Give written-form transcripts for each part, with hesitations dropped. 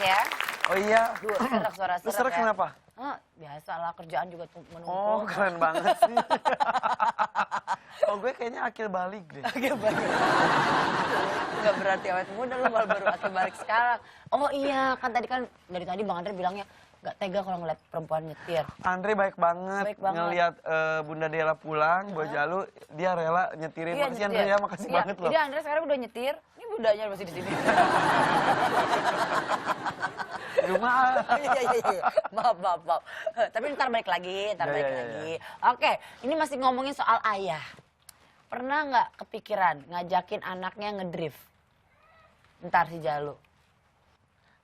ya. Oh iya. Duh, serak, suara Lu serak serak ya. kenapa? Biasalah kerjaan juga tuh menumpuk. Oh keren banget sih. Oh gue kayaknya akil balik deh. Akil balik. Gak berarti awet muda lu baru akil balik sekarang. Oh iya, kan dari tadi Bang Andre bilangnya gak tega kalau ngeliat perempuan nyetir. Andre baik banget, ngelihat Bunda Dela pulang, Boy Jalu, dia rela nyetirin. Iya, makasih Andre ya, makasih banget loh. Jadi Andre sekarang udah nyetir, ini bundanya masih di sini. Di rumah. Iya. Maaf. Tapi ntar balik lagi, lagi. Oke, ini masih ngomongin soal ayah. Pernah nggak kepikiran ngajakin anaknya ngedrift? Ntar si Jalu.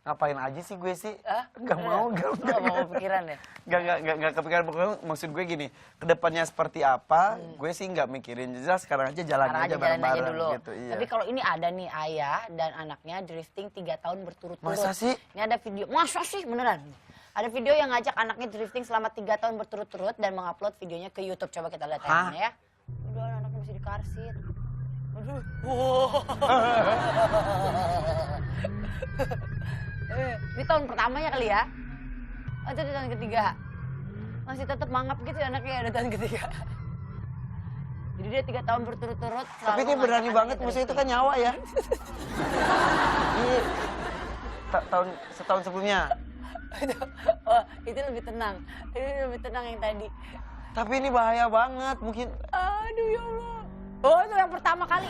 Ngapain aja sih gue sih? Gak mau pikiran ya? Gak kepikiran, pokoknya maksud gue gini, kedepannya seperti apa, gue sih gak mikirin, jelas sekarang aja jalan aja bareng-bareng gitu. Iya. Tapi kalau ini ada nih ayah dan anaknya drifting 3 tahun berturut-turut. Masa sih? Ini ada video, masa sih beneran? Ada video yang ngajak anaknya drifting selama 3 tahun berturut-turut dan mengupload videonya ke YouTube. Coba kita lihat ya. Udah anaknya masih di car seat. Aduh. Ini tahun pertamanya kali ya? Atau di tahun ketiga? Masih tetap mangap gitu anaknya ada tahun ketiga. Jadi dia 3 tahun berturut-turut. Tapi dia berani banget, maksudnya itu kan nyawa ya. Ini setahun sebelumnya. Oh, itu lebih tenang. Ini lebih tenang yang tadi. Tapi ini bahaya banget, mungkin. Aduh ya Allah. Oh, itu yang pertama kali.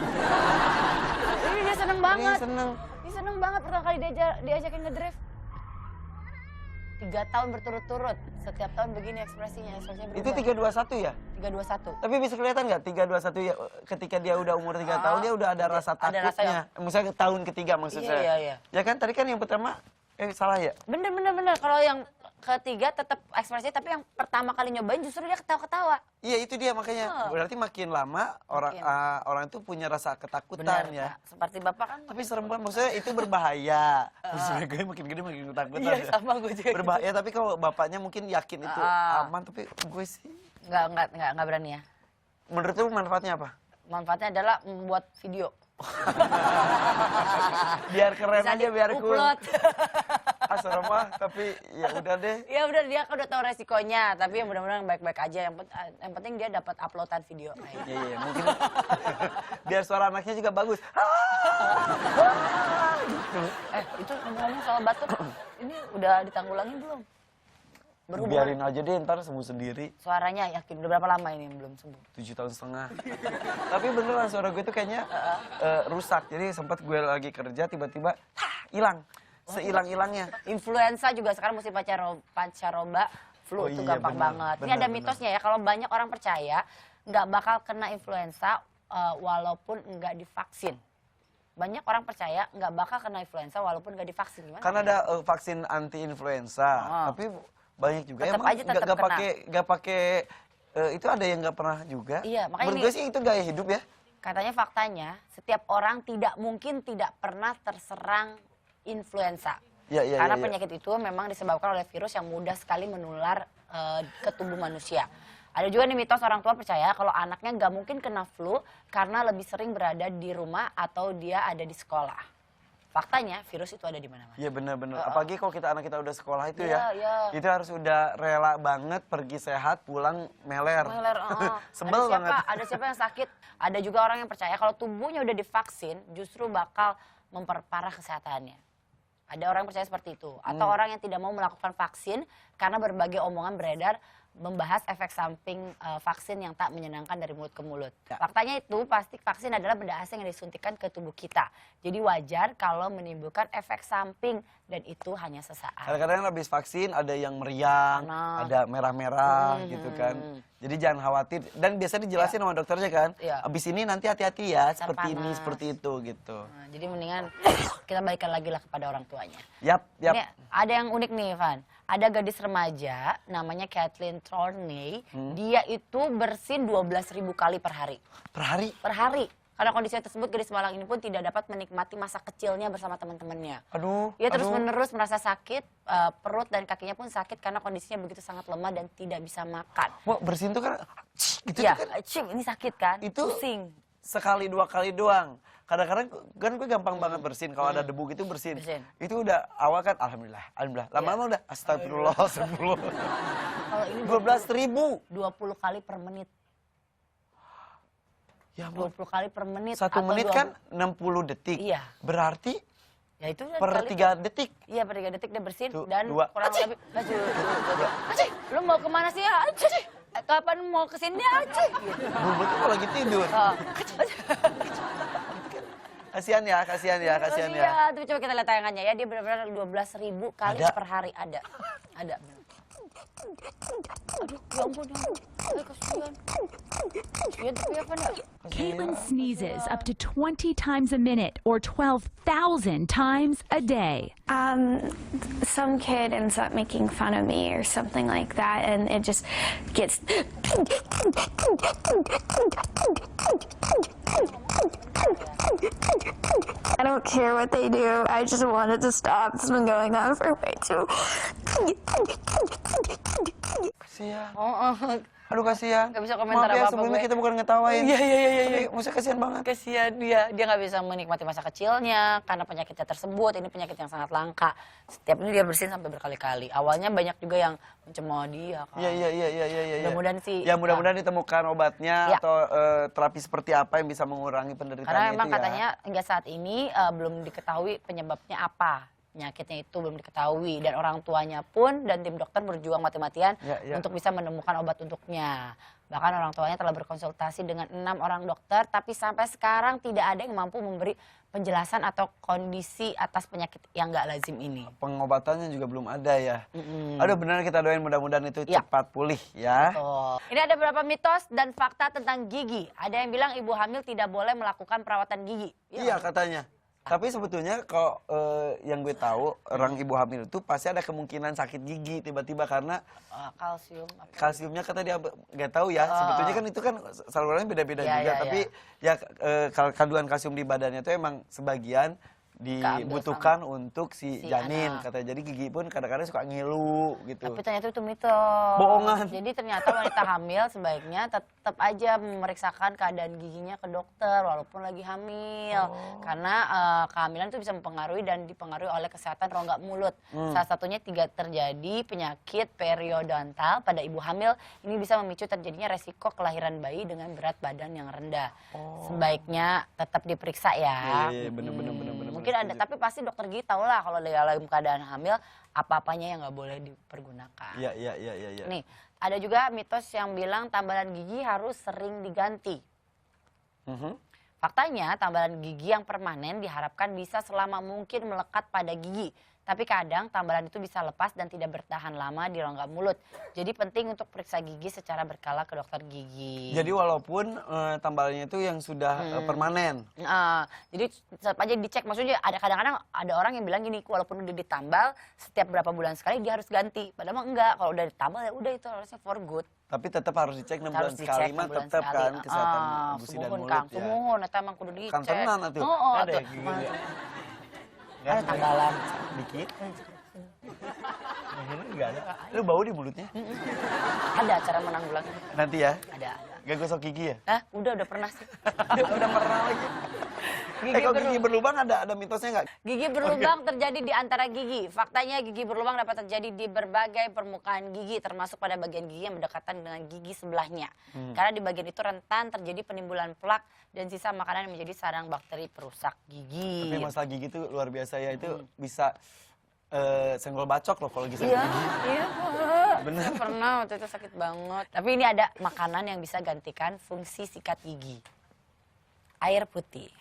Ini dia seneng banget. Dia seneng banget pertama kali diajakin ngedrift. 3 tahun berturut-turut. Setiap tahun begini ekspresinya berubah. Itu 321 ya? 321. Tapi bisa kelihatan nggak 321 ya ketika dia udah umur 3 tahun dia udah ada rasa takutnya. Misalnya tahun ketiga maksud saya. Iya. Ya kan tadi kan yang pertama salah ya? Bener. Kalau yang ketiga tetap ekspresi, tapi yang pertama kali nyobain justru dia ketawa-ketawa. Iya itu dia makanya. Berarti makin lama orang itu punya rasa ketakutan. Bener, ya. Seperti bapak kan. Tapi serem banget, maksudnya itu berbahaya. Maksudnya gue makin gede makin ketakutan. Iya sama gue juga. Berbahaya tapi kalau bapaknya mungkin yakin itu aman, tapi gue sih. Nggak berani ya. Menurut lu manfaatnya apa? Manfaatnya adalah membuat video. Biar keren bisa aja, biar cool. Asal mah, tapi ya udah deh. Ya udah, dia kan udah tahu resikonya, tapi yang mudah-mudahan baik-baik aja. Yang penting dia dapat uploadan video. Iya, mungkin biar suara anaknya juga bagus. Gitu. Itu ngomong soal batuk, ini udah ditanggulangi belum? Biarin aja deh, ntar sembuh sendiri. Suaranya yakin, udah berapa lama ini belum sembuh? 7,5 tahun. Tapi beneran suara gue tuh kayaknya rusak. Jadi sempat gue lagi kerja, tiba-tiba hilang. Sehilang-hilangnya. Influenza juga sekarang musim pancaroba, flu itu gampang banget. Ini ada mitosnya ya, kalau banyak orang percaya nggak bakal kena influenza walaupun nggak divaksin. Banyak orang percaya nggak bakal kena influenza walaupun nggak divaksin. Gimana? Kan ada vaksin anti-influenza, tapi banyak juga tetap emang nggak pakai itu ada yang nggak pernah juga. Iya, makanya menurut gue sih itu gaya hidup ya. Katanya faktanya setiap orang tidak mungkin tidak pernah terserang influenza. Karena penyakit itu memang disebabkan oleh virus yang mudah sekali menular ke tubuh manusia. Ada juga nih mitos orang tua percaya kalau anaknya nggak mungkin kena flu karena lebih sering berada di rumah atau dia ada di sekolah. Faktanya virus itu ada di mana-mana. Iya benar-benar. Apalagi kalau anak kita udah sekolah itu ya. Iya. Itu harus udah rela banget pergi sehat, pulang meler. Sebel banget. Ada siapa yang sakit? Ada juga orang yang percaya kalau tubuhnya udah divaksin justru bakal memperparah kesehatannya. Ada orang yang percaya seperti itu. Atau orang yang tidak mau melakukan vaksin karena berbagai omongan beredar membahas efek samping vaksin yang tak menyenangkan dari mulut ke mulut. Faktanya itu pasti vaksin adalah benda asing yang disuntikkan ke tubuh kita. Jadi wajar kalau menimbulkan efek samping dan itu hanya sesaat. Kadang-kadang habis vaksin ada yang meriang, ada merah-merah gitu kan. Jadi jangan khawatir. Dan biasanya dijelasin sama dokternya kan. Abis ini nanti hati-hati ya, seperti ini, seperti itu gitu. Nah, jadi mendingan kita balikan lagi lah kepada orang tuanya. Yap. Ini ada yang unik nih, Van. Ada gadis remaja namanya Kathleen Thorney. Dia itu bersin 12.000 kali per hari. Per hari? Per hari. Karena kondisi tersebut, gadis Malang ini pun tidak dapat menikmati masa kecilnya bersama teman-temannya. Ia terus-menerus merasa sakit, perut dan kakinya pun sakit karena kondisinya begitu sangat lemah dan tidak bisa makan. Wah, bersin tuh kan gitu ya, kan? ini sakit kan? Itu pusing. sekali 2 kali doang. Kadang-kadang kan gue gampang banget bersin. Kalau ada debu gitu bersin. Itu udah awal kan alhamdulillah. Lama-lama udah astagfirullah. Kalau ini 12.000. 20 kali per menit. Ya 20 kali per menit. 1 menit kan 60 detik. Iya. Berarti ya itu per 3 detik. Iya, per 3 detik dia bersin Tuh, dan dua. kurang lebih Aceh, lu mau kemana sih ya? Aceh. Kapan mau kesini Aceh? Gitu. Bubut tuh lagi tidur. Kasihan ya. Tapi coba kita lihat tayangannya ya, dia benar-benar 12.000 kali per hari ada. Aduh, ya ampun. Kasihan. Kasihan tapi apa enggak? Caitlin sneezes up to 20 times a minute or 12,000 times a day. Some kid ends up making fun of me or something like that, and it just gets. I don't care what they do. I just want it to stop. It's been going on for way too. Kasihan. Oh. Aduh kasihan. Gak bisa komentar Maaf ya, apa-apa sebelumnya gue. kita bukan ngetawain. Iya. Tapi maksudnya kasihan banget. Kasihan dia nggak bisa menikmati masa kecilnya karena penyakitnya tersebut. Ini penyakit yang sangat langka. Setiap ini dia bersin sampai berkali-kali. Awalnya banyak juga yang mencemooh dia kan. Iya. Mudah-mudahan sih. Ya mudah-mudahan ditemukan obatnya Ya. atau terapi seperti apa yang bisa mengurangi penderitaannya Karena itu memang ya. katanya hingga saat ini belum diketahui penyebabnya apa. Penyakitnya itu belum diketahui dan orang tuanya pun dan tim dokter berjuang mati-matian untuk bisa menemukan obat untuknya. Bahkan orang tuanya telah berkonsultasi dengan 6 orang dokter, tapi sampai sekarang tidak ada yang mampu memberi penjelasan atau kondisi atas penyakit yang nggak lazim ini. Pengobatannya juga belum ada ya. Aduh benar kita doain mudah-mudahan itu Ya. cepat pulih ya. Betul. Ini ada beberapa mitos dan fakta tentang gigi. Ada yang bilang ibu hamil tidak boleh melakukan perawatan gigi. Iya katanya. Tapi sebetulnya kalau yang gue tahu orang ibu hamil itu pasti ada kemungkinan sakit gigi tiba-tiba karena Kalsium. kalsiumnya kata dia nggak tahu ya. Sebetulnya kan itu kan salurannya beda-beda Ya, juga. ya, Tapi ya kandungan kalsium di badannya itu emang sebagian dibutuhkan untuk si janin anak. katanya. Jadi gigi pun kadang-kadang suka ngilu gitu. Tapi ternyata itu mitos. Bohongan. Jadi ternyata wanita hamil sebaiknya tetap aja memeriksakan keadaan giginya ke dokter walaupun lagi hamil. Karena kehamilan itu bisa mempengaruhi dan dipengaruhi oleh kesehatan rongga mulut. Salah satunya terjadi penyakit periodontal pada ibu hamil. Ini bisa memicu terjadinya resiko kelahiran bayi dengan berat badan yang rendah. Sebaiknya tetap diperiksa ya. Iya, bener-bener. Mungkin ada, tapi pasti dokter gigi tahu lah kalau dalam keadaan hamil apa-apanya yang nggak boleh dipergunakan. Iya. Nih, ada juga mitos yang bilang tambalan gigi harus sering diganti. Faktanya, tambalan gigi yang permanen diharapkan bisa selama mungkin melekat pada gigi. Tapi kadang tambalan itu bisa lepas dan tidak bertahan lama di rongga mulut. Jadi penting untuk periksa gigi secara berkala ke dokter gigi. Jadi walaupun tambalannya itu yang sudah permanen. Jadi tetap aja dicek. Maksudnya ada kadang-kadang ada orang yang bilang gini, walaupun udah ditambal setiap berapa bulan sekali dia harus ganti. Padahal mah enggak, kalau udah ditambal ya udah itu harusnya for good. Tapi tetap harus dicek 6 bulan sekali mah tetap kan kesehatan gusi dan mulut ya. Sumuhun, eta emang kudu dicek. Kan tenan atuh. Ada gigi dia. Ada tambalan. Dikit. Akhirnya enggak ada. Lu bau di mulutnya? Ada cara menanggulangi. Nanti ya. Ada. Gak gosok gigi ya? Hah? Udah pernah sih. Udah pernah lagi. Kalau gigi berlubang ada mitosnya nggak? Gigi berlubang terjadi di antara gigi. Faktanya gigi berlubang dapat terjadi di berbagai permukaan gigi, termasuk pada bagian gigi yang berdekatan dengan gigi sebelahnya. Karena di bagian itu rentan terjadi penimbulan plak dan sisa makanan yang menjadi sarang bakteri perusak gigi. Tapi masalah gigi itu luar biasa ya, itu bisa senggol bacok loh kalau gigi. Iya. Bener. Saya pernah waktu itu sakit banget. Tapi ini ada makanan yang bisa gantikan fungsi sikat gigi. Air putih.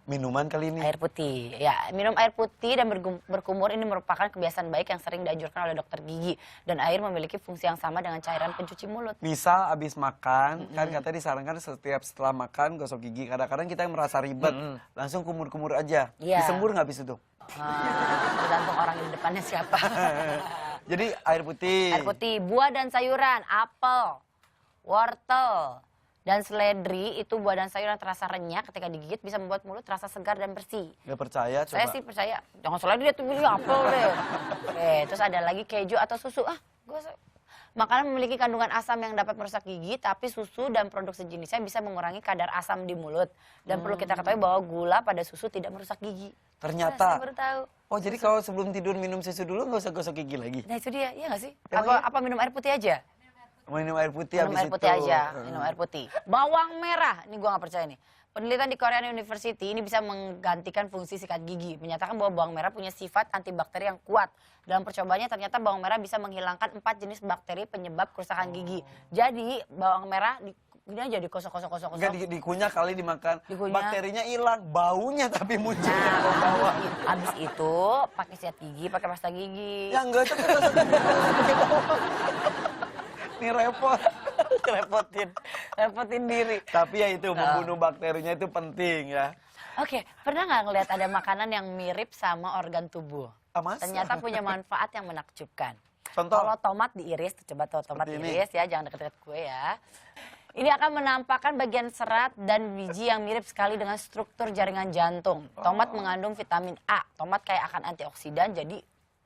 Minuman kali ini. Air putih, ya minum air putih dan berkumur ini merupakan kebiasaan baik yang sering dianjurkan oleh dokter gigi. Dan air memiliki fungsi yang sama dengan cairan pencuci mulut. Misal abis makan, kan katanya disarankan setelah makan gosok gigi. Kadang-kadang kita yang merasa ribet, langsung kumur-kumur aja. Iya. Disembur nggak abis itu? Tergantung orang di depannya siapa. Jadi air putih. Air putih, buah dan sayuran, apel, wortel, dan seledri itu buah dan sayuran terasa renyah ketika digigit bisa membuat mulut terasa segar dan bersih. Gak percaya coba. Saya sih percaya. Jangan seledri dia tuh pilih apel deh. Oke, terus ada lagi keju atau susu. Makanan memiliki kandungan asam yang dapat merusak gigi, tapi susu dan produk sejenisnya bisa mengurangi kadar asam di mulut. Dan perlu kita ketahui bahwa gula pada susu tidak merusak gigi. Ternyata. Saya baru tahu. Oh, jadi kalau sebelum tidur minum susu dulu nggak usah gosok gigi lagi? Nah itu dia, iya nggak sih? Emang Apa minum air putih aja? Minum air putih Minum habis air putih itu. aja, minum air putih. Bawang merah, ini gua nggak percaya nih. Penelitian di Korean University ini bisa menggantikan fungsi sikat gigi. Menyatakan bahwa bawang merah punya sifat antibakteri yang kuat. Dalam percobaannya ternyata bawang merah bisa menghilangkan 4 jenis bakteri penyebab kerusakan gigi. Jadi bawang merah ini aja dikosok-kosok. Enggak dikunyah kali dimakan. Dikunyah. Bakterinya hilang, baunya tapi muncul. Nah, bawah. habis itu pakai sikat gigi, pakai pasta gigi. Ya enggak, tapi gosok gigi pakai bawang. Ini repot. Repotin diri. Tapi ya itu membunuh bakterinya itu penting ya. Oke, pernah nggak ngeliat ada makanan yang mirip sama organ tubuh? Masa? Ternyata punya manfaat yang menakjubkan. Contoh? Kalau tomat diiris, coba tuh tomat Seperti diiris ya, jangan deket-deket gue ya. Ini akan menampakkan bagian serat dan biji yang mirip sekali dengan struktur jaringan jantung. Tomat mengandung vitamin A. Tomat kayak akan antioksidan, jadi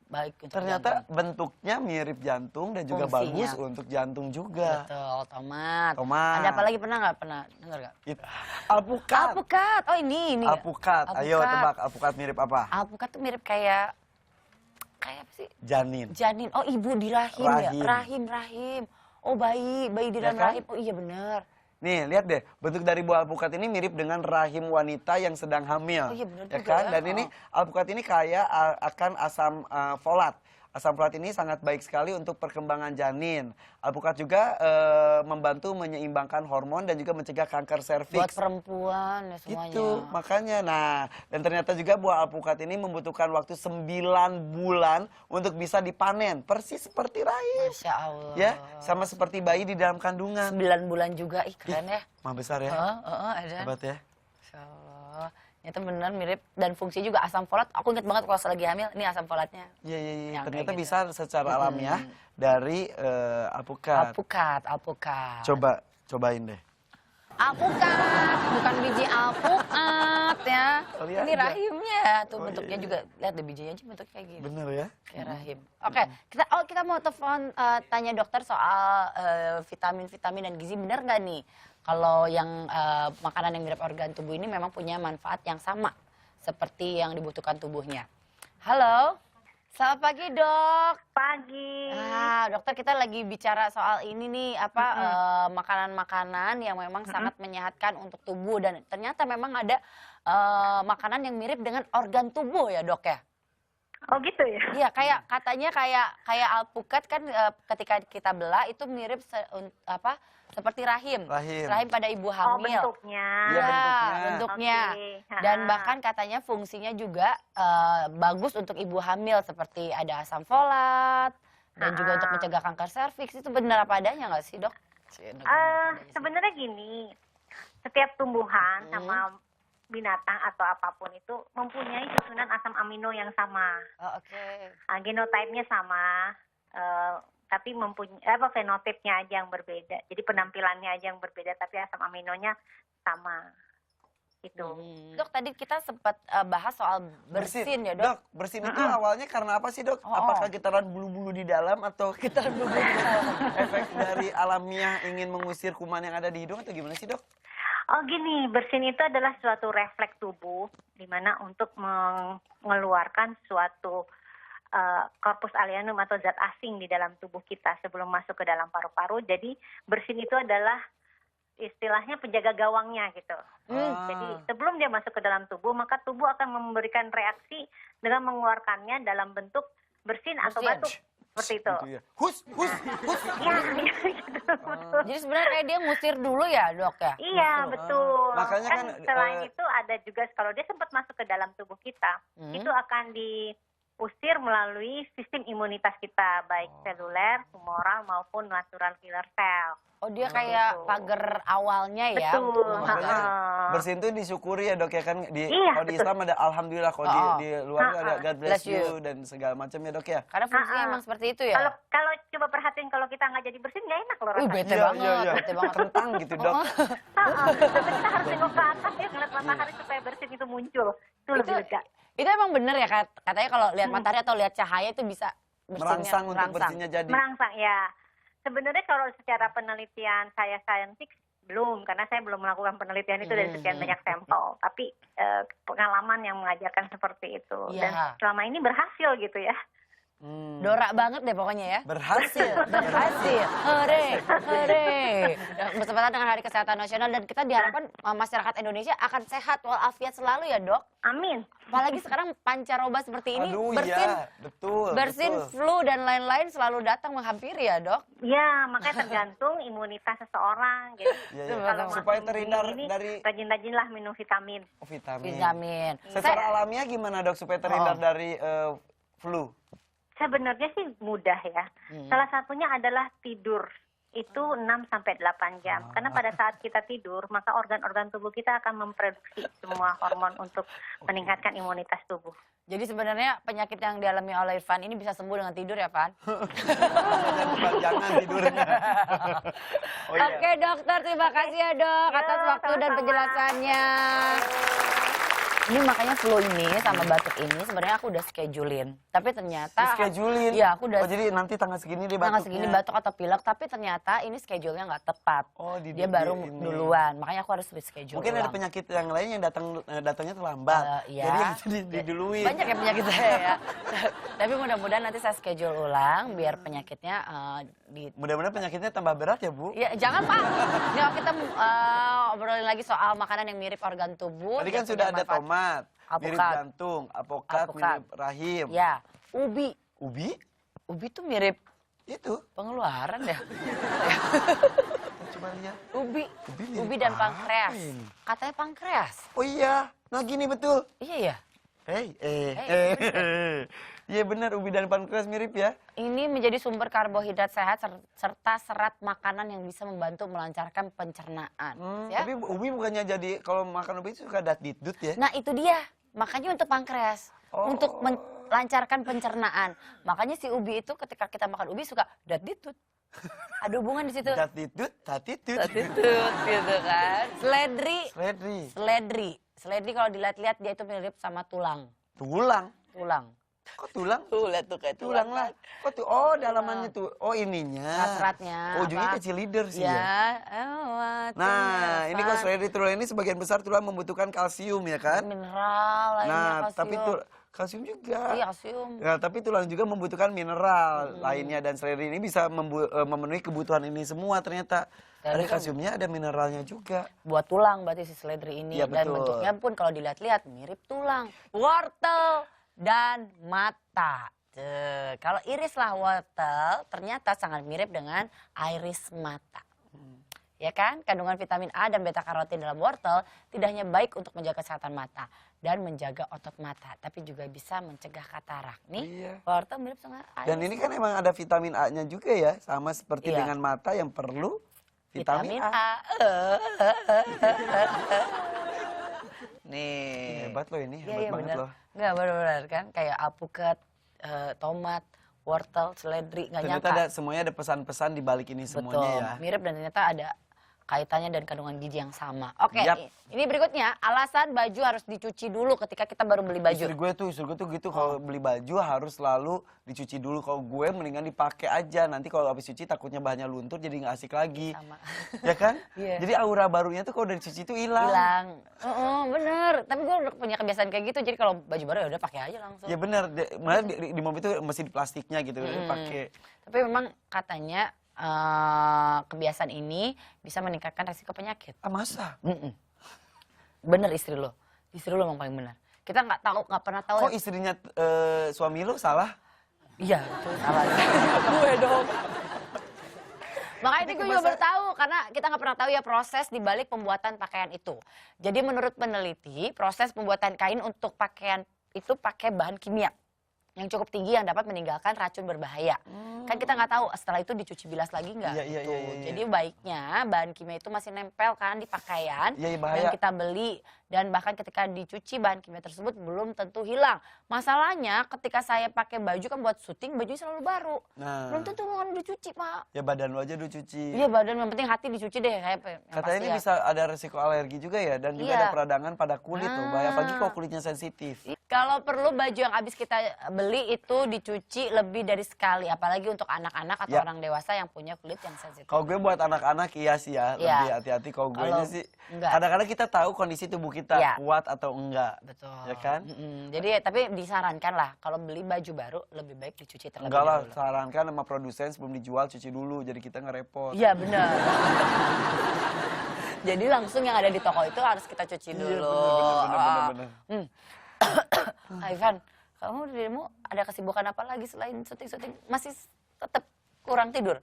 baik untuk Ternyata jantung. bentuknya mirip jantung dan juga Fungsinya. bagus untuk jantung juga. Betul, tomat. Tomat. Ada apa lagi, pernah nggak? Pernah dengar nggak? Gitu. Alpukat. Alpukat. Oh ini. Alpukat. Ayo Alpukat. tebak, alpukat mirip apa? Alpukat tuh mirip kayak apa sih? Janin. Janin. Oh, ibu di rahim, Rahim. ya? Rahim. Oh, bayi di Ya dalam kan? rahim. Oh iya bener. Nih, lihat deh, bentuk dari buah alpukat ini mirip dengan rahim wanita yang sedang hamil. Oh iya, bener ya juga kan? ya. Dan ini alpukat ini kaya akan asam folat. Asam folat ini sangat baik sekali untuk perkembangan janin. Alpukat juga membantu menyeimbangkan hormon dan juga mencegah kanker Buat serviks. perempuan ya semuanya. Gitu, makanya. Nah, dan ternyata juga buah alpukat ini membutuhkan waktu 9 bulan untuk bisa dipanen. Persis seperti rahim. Masya Allah. Ya, sama seperti bayi di dalam kandungan. 9 bulan juga, ih keren ya. Mah besar ya. Ada. Hebat ya. Masya Allah. Itu benar mirip dan fungsi juga asam folat. Aku inget banget kalau lagi hamil, ini asam folatnya. Iya. Yang Ternyata kayak gitu. bisa secara alamiah dari alpukat. Alpukat. Cobain deh. Alpukat, bukan biji alpukat ya. Lihat Ini aja. rahimnya. Tuh Oh, bentuknya iya. juga, lihat deh bijinya aja bentuknya kayak gini. Bener ya. Kayak rahim. Oke, kita mau telepon tanya dokter soal vitamin-vitamin dan gizi. Bener nggak nih kalau yang makanan yang mirip organ tubuh ini memang punya manfaat yang sama seperti yang dibutuhkan tubuhnya? Halo, selamat pagi dok. Pagi. Dokter, kita lagi bicara soal ini nih makanan-makanan yang memang sangat menyehatkan untuk tubuh dan ternyata memang ada makanan yang mirip dengan organ tubuh ya dok ya? Oh gitu ya? Iya, katanya kayak alpukat kan ketika kita belah itu mirip seperti rahim. Rahim. Pada ibu Oh hamil. bentuknya. Iya, Ya, bentuknya. bentuknya. Oke. Dan bahkan katanya fungsinya juga bagus untuk ibu hamil seperti ada asam folat dan juga untuk mencegah kanker serviks. Itu benar apa adanya nggak sih dok? Sebenarnya gini, setiap tumbuhan sama binatang atau apapun itu mempunyai susunan asam amino yang sama. Oh, oke. Genotipenya sama, tapi mempunyai fenotipnya aja yang berbeda. Jadi penampilannya aja yang berbeda, tapi asam aminonya sama. Gitu. Dok, tadi kita sempat bahas soal bersin ya dok. Dok, bersin itu awalnya karena apa sih dok? Apakah getaran bulu-bulu di dalam atau getaran bulu-bulu di dalam? Efek dari alamiah ingin mengusir kuman yang ada di hidung atau gimana sih dok? Oh gini, bersin itu adalah suatu refleks tubuh di mana untuk mengeluarkan suatu corpus alienum atau zat asing di dalam tubuh kita sebelum masuk ke dalam paru-paru. Jadi bersin itu adalah istilahnya penjaga gawangnya gitu. Jadi sebelum dia masuk ke dalam tubuh, maka tubuh akan memberikan reaksi dengan mengeluarkannya dalam bentuk bersin atau batuk. Seperti itu. Gitu ya. Hus. Iya, gitu. Betul. Jadi sebenarnya kayak dia ngusir dulu ya dok ya? Iya, betul. Makanya kan, selain itu ada juga kalau dia sempat masuk ke dalam tubuh kita, itu akan diusir melalui sistem imunitas kita, baik seluler, tumoral maupun natural killer cell. Oh dia kayak pagar awalnya ya? Betul. untuk Makanya Heeh. bersin itu disyukuri ya dok ya kan. Iya, Kalau di betul. Islam ada alhamdulillah, kalau di luar itu ada God bless Bless you. you dan segala macam ya dok ya. Karena fungsinya emang seperti itu ya? Kalau coba perhatiin kalau kita nggak jadi bersin nggak enak loh rasanya. Bete banget, bete banget. Kentang gitu dok. Tapi kita harus tengok ke atas ya ngeliat matahari supaya bersin itu muncul. Itu lebih lega. Itu emang bener ya katanya kalau lihat matahari atau lihat cahaya itu bisa bersinnya Merangsang untuk bersihnya jadi. Merangsang ya. Sebenarnya kalau secara penelitian saya saintik belum, karena saya belum melakukan penelitian itu dari sekian banyak sampel. Tapi pengalaman yang mengajarkan seperti itu. Dan selama ini berhasil gitu ya. Dorak banget deh pokoknya ya. Berhasil. Berhasil. Hore, hore. Bersempatan dengan Hari Kesehatan Nasional dan kita diharapkan masyarakat Indonesia akan sehat walafiat selalu ya, Dok. Amin. Apalagi sekarang pancaroba seperti ini, Aduh, bersin, iya, betul. bersin flu dan lain-lain selalu datang menghampiri ya, Dok. Ya, makanya tergantung imunitas seseorang gitu. Iya. Supaya terhindar dari rajin-rajinlah minum vitamin. vitamin. Vitamin. Secara alamiah gimana, Dok, supaya terhindar dari flu? Sebenarnya sih mudah ya. Salah satunya adalah tidur. Itu 6-8 jam. Karena pada saat kita tidur, maka organ-organ tubuh kita akan memproduksi semua hormon untuk meningkatkan imunitas tubuh. Jadi sebenarnya penyakit yang dialami oleh Irfan ini bisa sembuh dengan tidur ya, Van? Jangan tidurnya. Oh, iya. Oke, dokter, terima kasih ya, Dok, atas waktu dan penjelasannya. Ini makanya flu ini sama batuk ini sebenarnya aku udah schedulein. Tapi ternyata Schedulein? Iya, aku udah. Oh, jadi nanti tanggal segini deh batuknya. Tanggal segini batuk atau pilek, tapi ternyata ini schedule-nya nggak tepat. Oh, dia baru duluan, makanya aku harus reschedule. Mungkin ada penyakit yang lain yang datangnya terlambat. Iya. Jadi yang diduluin. Banyak ya penyakit saya ya. Tapi mudah-mudahan nanti saya schedule ulang biar penyakitnya Mudah-mudahan penyakitnya tambah berat ya, Bu. Ya, jangan, Pak. Ini kita obrolin lagi soal makanan yang mirip organ tubuh. Tadi kan sudah ada tomat, mirip Alpukat. jantung, apokat, mirip rahim. Ya, ubi. Ubi? Ubi tuh mirip Itu. pengeluaran ya. Coba lihat. Ubi mirip dan apa pankreas. ini? Katanya pankreas. Oh iya, nah gini betul. Iya ya. Iya benar, ubi dan pankreas mirip ya. Ini menjadi sumber karbohidrat sehat serta serat makanan yang bisa membantu melancarkan pencernaan. Ya? Tapi ubi bukannya jadi, kalau makan ubi itu suka dat-ditdut ya? Nah itu dia, makanya untuk pankreas. Untuk melancarkan pencernaan. Makanya si ubi itu ketika kita makan ubi suka dat-ditdut. Ada hubungan di situ. Dat-ditdut, dat-ditdut. Dat-ditdut gitu kan. Seledri. Seledri kalau dilihat-lihat dia itu mirip sama tulang. Tulang? Tulang. Kok tulang? Tuh, lihat tuh kayak Tulang lah. Kok tuh? Oh, dalamannya tuh. Oh, ininya. Serat-seratnya. Oh, ujungnya kecil leader sih ya. Nah, ini kalau seledri tulang ini sebagian besar tulang membutuhkan kalsium ya kan? Mineral lainnya, Nah, kalsium. tapi kalsium juga. Iya, kalsium. Nah, tapi tulang juga membutuhkan mineral lainnya dan seledri ini bisa memenuhi kebutuhan ini semua ternyata. Ada kalsiumnya, ada mineralnya juga. Buat tulang berarti si seledri ini. Ya, dan betul. bentuknya pun kalau dilihat-lihat mirip tulang. Wortel dan mata. Tuh, kalau irislah wortel ternyata sangat mirip dengan iris mata. Ya kan? Kandungan vitamin A dan beta karotin dalam wortel tidak hanya baik untuk menjaga kesehatan mata dan menjaga otot mata, tapi juga bisa mencegah katarak. Nih, Iya. wortel mirip sama iris. Dan ini kan emang ada vitamin A-nya juga ya, sama seperti Iya. dengan mata yang perlu vitamin A. Nih. Hebat loh ini, hebat Iya, banget bener. loh. Nggak, benar-benar kan. Kayak alpukat, tomat, wortel, seledri. Nggak Ternyata nyangka. semuanya ada pesan-pesan di balik ini semuanya Betul, ya. mirip dan ternyata ada kaitannya dan kandungan gizi yang sama. Oke, Yap. ini berikutnya. Alasan baju harus dicuci dulu ketika kita baru beli baju. Istri gue tuh gitu, kalau beli baju harus selalu dicuci dulu. Kalau gue mendingan dipakai aja. Nanti kalau habis cuci takutnya bahannya luntur jadi nggak asik lagi. Sama. Ya kan? Iya. Jadi aura barunya tuh kalau udah dicuci itu hilang. Hilang. Bener. Tapi gue udah punya kebiasaan kayak gitu. Jadi kalau baju baru ya udah pakai aja langsung. Ya benar, malah di mobil itu masih di plastiknya gitu, pakai. Tapi memang katanya kebiasaan ini bisa meningkatkan resiko penyakit. Ah, masa? Bener istri lo emang paling benar. Kita nggak pernah tahu. Kok istrinya suami lu salah? Iya, itu salah. Gue dong. Makanya ini gue juga baru tahu karena kita nggak pernah tahu ya proses di balik pembuatan pakaian itu. Jadi menurut peneliti, proses pembuatan kain untuk pakaian itu pakai bahan kimia yang cukup tinggi yang dapat meninggalkan racun berbahaya. Kan kita nggak tahu setelah itu dicuci bilas lagi nggak. Iya. Jadi baiknya bahan kimia itu masih nempel kan di pakaian Iya, bahaya. yang kita beli. Dan bahkan ketika dicuci bahan kimia tersebut belum tentu hilang. Masalahnya ketika saya pakai baju kan buat syuting, bajunya selalu baru. Nah. Belum tentu mau dicuci, Pak. Ya badan lu aja dicuci. Iya, badan yang penting hati dicuci deh. Katanya ini bisa ada resiko alergi juga ya, dan juga Iya. ada peradangan pada kulit tuh, bahaya apalagi kalau kulitnya sensitif. Kalau perlu baju yang habis kita beli itu dicuci lebih dari sekali, apalagi untuk anak-anak atau orang dewasa yang punya kulit yang sensitif. Kalau gue buat anak-anak iya sih ya, lebih hati-hati. Kalau gue sih, kadang-kadang kita tahu kondisi tubuh kita kuat atau enggak. Betul. Ya kan? Jadi tapi disarankan lah, kalau beli baju baru lebih baik dicuci terlebih Enggak lah, dahulu. sarankan sama produsen sebelum dijual cuci dulu, jadi kita nggak repot. Iya benar. Jadi langsung yang ada di toko itu harus kita cuci dulu. Bener. Ivan, dirimu ada kesibukan apa lagi selain syuting-syuting? Masih tetap kurang tidur?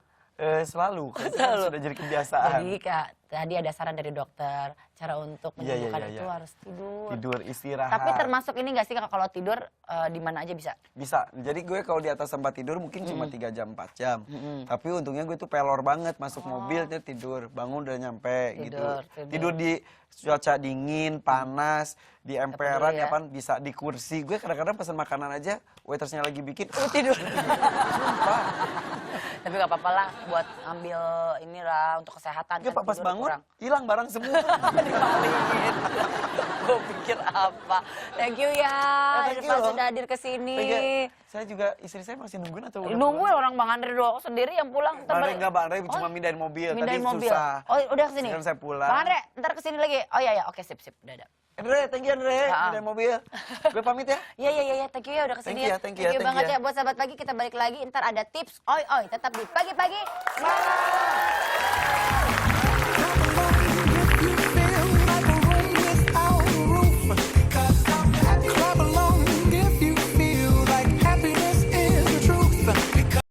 Selalu, kan sudah jadi kebiasaan. Jadi Kak, tadi ada saran dari dokter, cara untuk menyembuhkan itu harus tidur. Tidur, istirahat. Tapi termasuk ini nggak sih Kak, kalau tidur di mana aja bisa? Bisa, jadi gue kalau di atas tempat tidur mungkin cuma 3 jam, 4 jam. Tapi untungnya gue tuh pelor banget, masuk mobil dia tidur, bangun udah nyampe gitu. Tidur di cuaca dingin, panas, di emperan ya kan, bisa di kursi. Gue kadang-kadang pesan makanan aja, waitersnya lagi bikin, tidur. Sumpah. Tapi gak apa-apa lah buat ambil inilah untuk kesehatan. Gak kan pas bangun, hilang barang semua. Dibalikin. Gue pikir apa. Thank you ya, Irfan sudah hadir ke sini. Saya juga, istri saya masih nungguin atau udah nungguin orang Bang Andre doang sendiri yang pulang. Bang Andre enggak, Bang Andre cuma mindahin mobil. Mindahin Tadi mobil. susah. Oh udah kesini? Sekarang saya pulang. Bang Andre, ntar kesini lagi. Oh iya, oke sip. Dadah. Andre, thank you Andre, mindahin mobil. Gue pamit ya. Iya, thank you ya udah kesini ya. Thank you banget ya. Buat sahabat pagi, kita balik lagi. Ntar ada tips oi, tetap di pagi-pagi. Semangat!